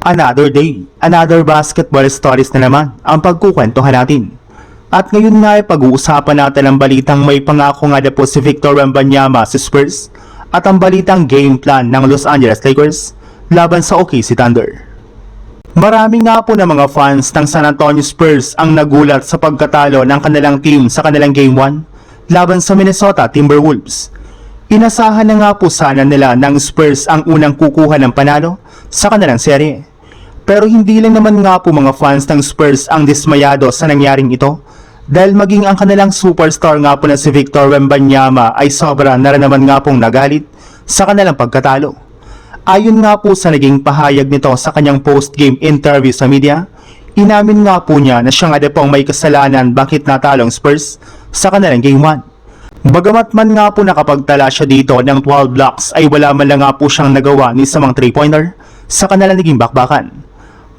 Another day, another basketball stories na naman ang pagkukwentuhan natin. At ngayon nga ay pag-uusapan natin ang balitang may pangako nga na po si Victor Wembanyama sa Spurs at ang balitang game plan ng Los Angeles Lakers laban sa OKC Thunder. Marami nga po na mga fans ng San Antonio Spurs ang nagulat sa pagkatalo ng kanilang team sa kanilang Game 1 laban sa Minnesota Timberwolves. Inasahan na nga po sana nila ng Spurs ang unang kukuha ng panalo sa kanilang serye. Pero hindi lang naman nga po mga fans ng Spurs ang dismayado sa nangyaring ito dahil maging ang kanilang superstar nga po na si Victor Wembanyama ay sobra na rin naman nga pong nagalit sa kanilang pagkatalo. Ayon nga po sa naging pahayag nito sa kanyang post-game interview sa media, inamin nga po niya na siya nga pong may kasalanan bakit natalo ang Spurs sa kanilang Game 1. Bagamat man nga po nakapagtala siya dito ng 12 blocks ay wala man lang nga po siyang nagawa ni samang 3-pointer sa kanilang naging bakbakan.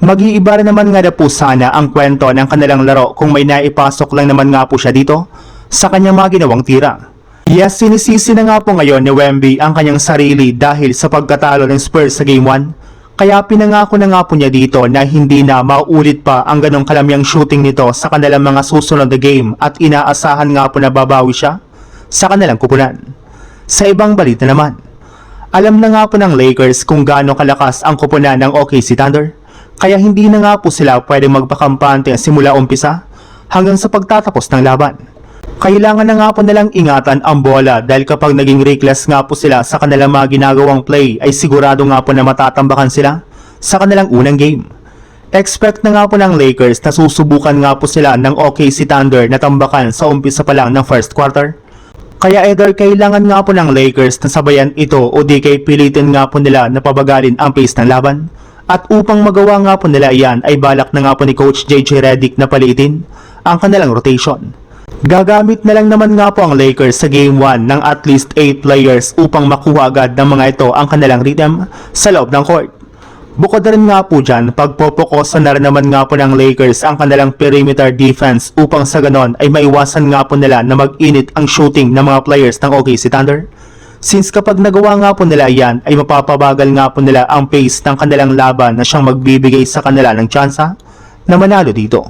Mag-iiba rin naman nga na po sana ang kwento ng kanilang laro kung may naipasok lang naman nga po siya dito sa kanyang mga ginawang tira. Yes, sinisisi na nga po ngayon ni Wemby ang kanyang sarili dahil sa pagkatalo ng Spurs sa Game 1, kaya pinangako na nga po niya dito na hindi na mauulit pa ang ganong kalamyang shooting nito sa kanilang mga susunod na game at inaasahan nga po na babawi siya sa kanilang kupunan. Sa ibang balita naman, alam na nga po ng Lakers kung gaano kalakas ang kupunan ng OKC Thunder, kaya hindi na nga po sila pwedeng magpakampante simula umpisa hanggang sa pagtatapos ng laban. Kailangan na nga po nilang ingatan ang bola dahil kapag naging reckless nga po sila sa kanilang mga ginagawang play ay sigurado nga po na matatambakan sila sa kanilang unang game. Expect na nga po ng Lakers na susubukan nga po sila ng OKC Thunder na tambakan sa umpisa pa lang ng first quarter. Kaya either kailangan nga po ng Lakers na sabayan ito o di kay pilitin nga po nila na pabagalin ang pace ng laban. At upang magawa nga po nila iyan ay balak na nga po ni Coach JJ Redick na palitin ang kanilang rotation. Gagamit na lang naman nga po ang Lakers sa Game 1 ng at least 8 players upang makuha agad ng mga ito ang kanilang rhythm sa loob ng court. Bukod na rin nga po dyan, pagpopokosan na rin naman nga po ng Lakers ang kanilang perimeter defense upang sa ganon ay maiwasan nga po nila na mag-init ang shooting ng mga players ng OKC Thunder. Since kapag nagawa nga po nila yan ay mapapabagal nga po nila ang pace ng kanilang laban na siyang magbibigay sa kanila ng tsansa na manalo dito.